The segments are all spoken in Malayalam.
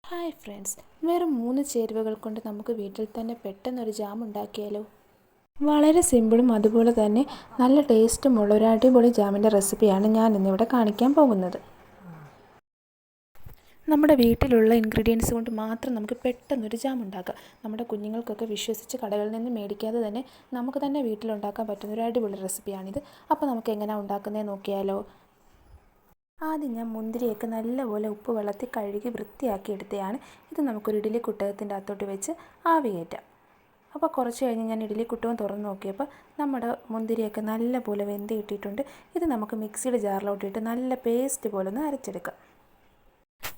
ഹായ് ഫ്രണ്ട്സ്, വെറും 3 ചേരുവകൾ കൊണ്ട് നമുക്ക് വീട്ടിൽ തന്നെ പെട്ടെന്നൊരു ജാം ഉണ്ടാക്കിയാലോ? വളരെ സിമ്പിളും അതുപോലെ തന്നെ നല്ല ടേസ്റ്റുമുള്ള ഒരു അടിപൊളി ജാമിൻ്റെ റെസിപ്പിയാണ് ഞാൻ ഇന്നിവിടെ കാണിക്കാൻ പോകുന്നത്. നമ്മുടെ വീട്ടിലുള്ള ഇൻഗ്രീഡിയൻസ് കൊണ്ട് മാത്രം നമുക്ക് പെട്ടെന്നൊരു ജാം ഉണ്ടാക്കാം. നമ്മുടെ കുഞ്ഞുങ്ങൾക്കൊക്കെ വിശ്വസിച്ച് കടകളിൽ നിന്ന് മേടിക്കാതെ തന്നെ നമുക്ക് തന്നെ വീട്ടിലുണ്ടാക്കാൻ പറ്റുന്ന ഒരു അടിപൊളി റെസിപ്പിയാണിത്. അപ്പോൾ നമുക്ക് എങ്ങനെയാണ് ഉണ്ടാക്കുന്നത് നോക്കിയാലോ? ആദ്യം ഞാൻ മുന്തിരിയൊക്കെ നല്ലപോലെ ഉപ്പ് വെള്ളത്തിൽ കഴുകി വൃത്തിയാക്കി എടുത്തതാണ്. ഇത് നമുക്കൊരു ഇഡ്ഡലി കുട്ടകത്തിൻ്റെ അകത്തോട്ട് വെച്ച് ആവി കയറ്റാം. അപ്പോൾ കുറച്ച് കഴിഞ്ഞ് ഞാൻ ഇഡ്ഡലി കുട്ടകം തുറന്ന് നോക്കിയപ്പോൾ നമ്മുടെ മുന്തിരിയൊക്കെ നല്ലപോലെ വെന്ത് കിട്ടിയിട്ടുണ്ട്. ഇത് നമുക്ക് മിക്സിയുടെ ജാറിലോട്ടിട്ട് നല്ല പേസ്റ്റ് പോലെ ഒന്ന് അരച്ചെടുക്കാം.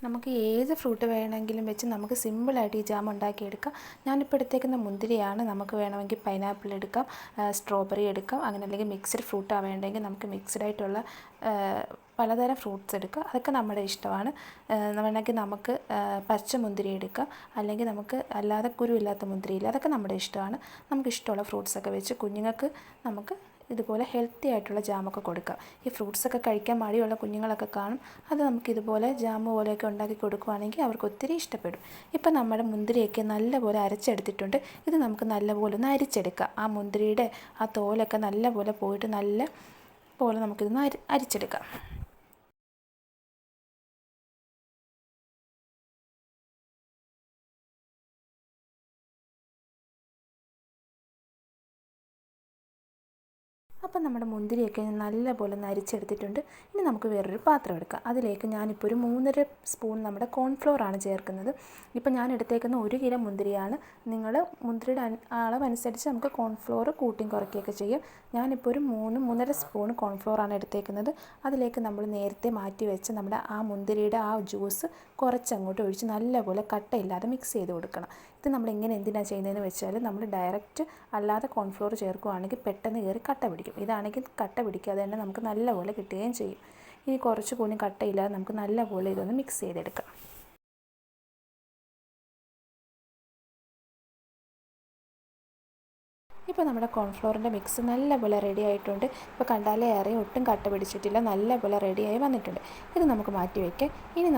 നമുക്ക് ഏത് ഫ്രൂട്ട് വേണമെങ്കിലും വെച്ച് നമുക്ക് സിമ്പിളായിട്ട് ഈ ജാം ഉണ്ടാക്കിയെടുക്കാം. ഞാനിപ്പോൾ എടുത്തേക്കുന്ന മുന്തിരിയാണ്. നമുക്ക് വേണമെങ്കിൽ പൈനാപ്പിൾ എടുക്കാം, സ്ട്രോബെറി എടുക്കാം, അങ്ങനെ അല്ലെങ്കിൽ മിക്സ്ഡ് ഫ്രൂട്ടാണ് വേണ്ടെങ്കിൽ നമുക്ക് മിക്സ്ഡ് ആയിട്ടുള്ള പലതരം ഫ്രൂട്ട്സ് എടുക്കുക. അതൊക്കെ നമ്മുടെ ഇഷ്ടമാണ്. വേണമെങ്കിൽ നമുക്ക് പച്ചമുന്തിരി എടുക്കാം, അല്ലെങ്കിൽ നമുക്ക് അല്ലാതെ കുരുവില്ലാത്ത മുന്തിരിയില്ല, അതൊക്കെ നമ്മുടെ ഇഷ്ടമാണ്. നമുക്കിഷ്ടമുള്ള ഫ്രൂട്ട്സൊക്കെ വെച്ച് കുഞ്ഞുങ്ങൾക്ക് നമുക്ക് ഇതുപോലെ ഹെൽത്തി ആയിട്ടുള്ള ജാമൊക്കെ കൊടുക്കാം. ഈ ഫ്രൂട്ട്സൊക്കെ കഴിക്കാൻ മടിയുള്ള കുഞ്ഞുങ്ങളൊക്കെ കാണും. അത് നമുക്കിതുപോലെ ജാമ് പോലെയൊക്കെ ഉണ്ടാക്കി കൊടുക്കുകയാണെങ്കിൽ അവർക്ക് ഒത്തിരി ഇഷ്ടപ്പെടും. ഇപ്പം നമ്മുടെ മുന്തിരിയൊക്കെ നല്ലപോലെ അരച്ചെടുത്തിട്ടുണ്ട്. ഇത് നമുക്ക് നല്ലപോലെ ഒന്ന് അരിച്ചെടുക്കാം. ആ മുന്തിരിയുടെ ആ തോലൊക്കെ നല്ലപോലെ പോയിട്ട് നല്ല പോലെ നമുക്കിതൊന്ന് അരിച്ചെടുക്കാം. അപ്പം നമ്മുടെ മുന്തിരിയൊക്കെ നല്ലപോലെ ഒന്ന് അരിച്ചെടുത്തിട്ടുണ്ട്. ഇനി നമുക്ക് വേറൊരു പാത്രം എടുക്കാം. അതിലേക്ക് ഞാനിപ്പോൾ ഒരു 3.5 സ്പൂൺ നമ്മുടെ കോൺഫ്ലോറാണ് ചേർക്കുന്നത്. ഇപ്പം ഞാൻ എടുത്തേക്കുന്ന 1 കിലോ മുന്തിരിയാണ്. നിങ്ങൾ മുന്തിരിയുടെ അളവനുസരിച്ച് നമുക്ക് കോൺഫ്ലോർ കൂട്ടിയും കുറയ്ക്കുകയൊക്കെ ചെയ്യും. ഞാനിപ്പോൾ ഒരു 3-3.5 സ്പൂൺ കോൺഫ്ലോറാണ് എടുത്തേക്കുന്നത്. അതിലേക്ക് നമ്മൾ നേരത്തെ മാറ്റി വെച്ച് നമ്മുടെ ആ മുന്തിരിയുടെ ആ ജ്യൂസ് കുറച്ചങ്ങോട്ട് ഒഴിച്ച് നല്ലപോലെ കട്ടയില്ലാതെ മിക്സ് ചെയ്ത് കൊടുക്കണം. ഇത് നമ്മൾ എന്തിനാണ് ചെയ്യുന്നതെന്ന് വെച്ചാൽ നമ്മൾ ഡയറക്റ്റ് അല്ലാതെ കോൺഫ്ലോർ ചേർക്കുകയാണെങ്കിൽ പെട്ടെന്ന് കയറി കട്ട പിടിക്കും. ഇതാണെങ്കിൽ കട്ട പിടിക്കാതെ തന്നെ നമുക്ക് നല്ലപോലെ കിട്ടുകയും ചെയ്യും. ഇനി കുറച്ച് കൂടി കട്ടയില്ലാതെ നമുക്ക് നല്ലപോലെ ഇതൊന്ന് മിക്സ് ചെയ്തെടുക്കാം. ഇപ്പോൾ നമ്മുടെ കോൺഫ്ലോറിൻ്റെ മിക്സ് നല്ലപോലെ റെഡി ആയിട്ടുണ്ട്. ഇപ്പോൾ കണ്ടാലേ അറിയാം, ഒട്ടും കട്ട പിടിച്ചിട്ടില്ല, നല്ലപോലെ റെഡിയായി വന്നിട്ടുണ്ട്. ഇത് നമുക്ക് മാറ്റി വയ്ക്കാം. ഇനി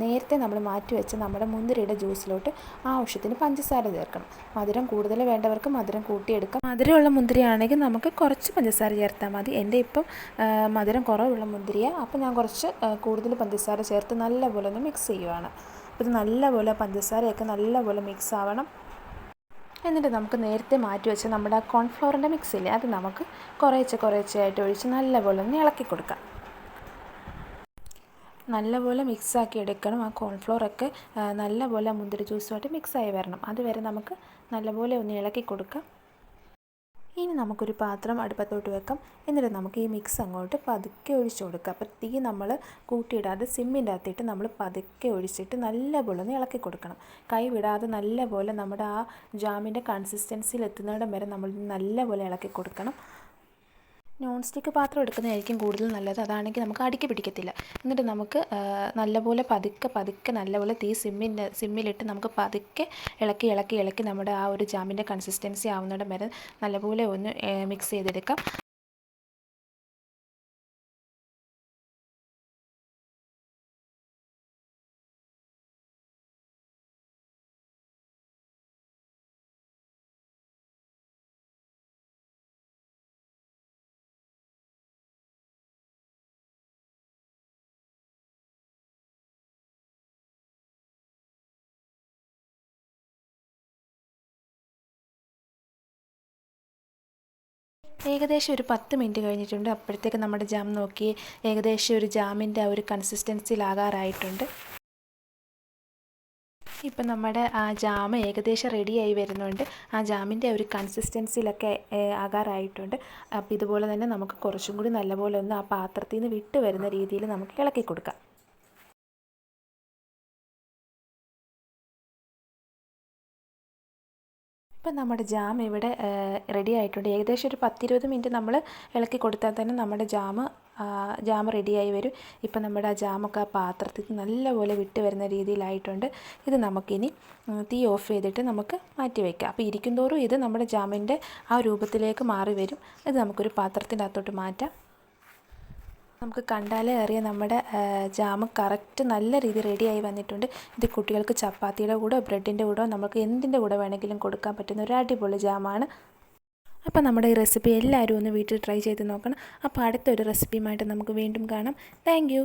നേരത്തെ നമ്മൾ മാറ്റി വെച്ച് നമ്മുടെ മുന്തിരിയുടെ ജ്യൂസിലോട്ട് ആവശ്യത്തിന് പഞ്ചസാര ചേർക്കണം. മധുരം കൂടുതൽ വേണ്ടവർക്ക് മധുരം കൂട്ടിയെടുക്കാം. മധുരമുള്ള മുന്തിരിയാണെങ്കിൽ നമുക്ക് കുറച്ച് പഞ്ചസാര ചേർത്താൽ മതി. എൻ്റെ ഇപ്പം മധുരം കുറവുള്ള മുന്തിരിയാണ്, അപ്പോൾ ഞാൻ കുറച്ച് കൂടുതൽ പഞ്ചസാര ചേർത്ത് നല്ലപോലെ ഒന്ന് മിക്സ് ചെയ്യുവാണ്. ഇത് നല്ലപോലെ പഞ്ചസാരയൊക്കെ നല്ലപോലെ മിക്സ് ആവണം. എന്നിട്ട് നമുക്ക് നേരത്തെ മാറ്റി വെച്ച് നമ്മുടെ ആ കോൺഫ്ലോറിൻ്റെ മിക്സില്ലേ, അത് നമുക്ക് കുറേശ്ശെയായിട്ട് ഒഴിച്ച് നല്ലപോലെ ഒന്ന് ഇളക്കി കൊടുക്കാം. നല്ലപോലെ മിക്സാക്കി എടുക്കണം. ആ കോൺഫ്ലോറൊക്കെ നല്ലപോലെ മുന്തിരി ജ്യൂസുമായിട്ട് മിക്സായി വരണം. അതുവരെ നമുക്ക് നല്ലപോലെ ഒന്ന് ഇളക്കി കൊടുക്കാം. ഇനി നമുക്കൊരു പാത്രം അടുപ്പത്തോട്ട് വെക്കാം. എന്നിട്ട് നമുക്ക് ഈ മിക്സ് അങ്ങോട്ട് പതുക്കെ ഒഴിച്ചു കൊടുക്കാം. അപ്പോൾ തീ നമ്മൾ കൂട്ടിയിടാതെ സിമ്മിൻ്റെ അകത്തിട്ട് നമ്മൾ പതുക്കെ ഒഴിച്ചിട്ട് നല്ലപോലെ ഒന്ന് ഇളക്കി കൊടുക്കണം. കൈ വിടാതെ നല്ലപോലെ നമ്മുടെ ആ ജാമിൻ്റെ കൺസിസ്റ്റൻസിയിൽ എത്തുന്നിടം വരെ നമ്മൾ നല്ലപോലെ ഇളക്കി കൊടുക്കണം. നോൺ സ്റ്റിക്ക് പാത്രം എടുക്കുന്നതായിരിക്കും കൂടുതൽ നല്ലത്. അതാണെങ്കിൽ നമുക്ക് അടിക്ക് പിടിക്കത്തില്ല. എന്നിട്ട് നമുക്ക് നല്ലപോലെ പതുക്കെ നല്ലപോലെ തീ സിമ്മിലിട്ട് നമുക്ക് പതുക്കെ ഇളക്കി നമ്മുടെ ആ ഒരു ജാമിൻ്റെ കൺസിസ്റ്റൻസി ആവുന്നിടം വരെ നല്ലപോലെ ഒന്ന് മിക്സ് ചെയ്തെടുക്കാം. ഏകദേശം ഒരു 10 മിനിറ്റ് കഴിഞ്ഞിട്ടുണ്ട്. അപ്പോഴത്തേക്ക് നമ്മുടെ ജാം നോക്കി ഏകദേശം ഒരു ജാമിൻ്റെ ആ ഒരു കൺസിസ്റ്റൻസിയിലാകാറായിട്ടുണ്ട്. ഇപ്പം നമ്മുടെ ആ ജാം ഏകദേശം റെഡിയായി വരുന്നുണ്ട്. ആ ജാമിൻ്റെ ഒരു കൺസിസ്റ്റൻസിയിലൊക്കെ ആകാറായിട്ടുണ്ട്. അപ്പോൾ ഇതുപോലെ തന്നെ നമുക്ക് കുറച്ചും കൂടി നല്ലപോലെ ഒന്ന് ആ പാത്രത്തിൽ നിന്ന് വിട്ട് വരുന്ന രീതിയിൽ നമുക്ക് ഇളക്കി കൊടുക്കാം. ഇപ്പം നമ്മുടെ ജാം ഇവിടെ റെഡി ആയിട്ടുണ്ട്. ഏകദേശം ഒരു 10-20 മിനിറ്റ് നമ്മൾ ഇളക്കി കൊടുത്താൽ തന്നെ നമ്മുടെ ജാം റെഡിയായി വരും. ഇപ്പം നമ്മുടെ ആ ജാമൊക്കെ ആ പാത്രത്തിൽ നല്ലപോലെ വിട്ട് വരുന്ന രീതിയിലായിട്ടുണ്ട്. ഇത് നമുക്കിനി തീ ഓഫ് ചെയ്തിട്ട് നമുക്ക് മാറ്റി വയ്ക്കാം. അപ്പോൾ ഇരിക്കും തോറും ഇത് നമ്മുടെ ജാമിൻ്റെ ആ രൂപത്തിലേക്ക് മാറി വരും. ഇത് നമുക്കൊരു പാത്രത്തിൻ്റെ അകത്തോട്ട് മാറ്റാം. നമുക്ക് കണ്ടാലേ അറിയാം നമ്മുടെ ജാം കറക്റ്റ് നല്ല രീതിയിൽ റെഡിയായി വന്നിട്ടുണ്ട്. ഇത് കുട്ടികൾക്ക് ചപ്പാത്തിയുടെ കൂടെ ബ്രെഡിൻ്റെ കൂടെ നമുക്ക് എന്തിൻ്റെ കൂടെ വേണമെങ്കിലും കൊടുക്കാൻ പറ്റുന്ന ഒരു അടിപൊളി ജാമാണ്. അപ്പോൾ നമ്മുടെ ഈ റെസിപ്പി എല്ലാവരും ഒന്ന് വീട്ടിൽ ട്രൈ ചെയ്ത് നോക്കണം. അപ്പോൾ അടുത്തൊരു റെസിപ്പിയുമായിട്ട് നമുക്ക് വീണ്ടും കാണാം. താങ്ക്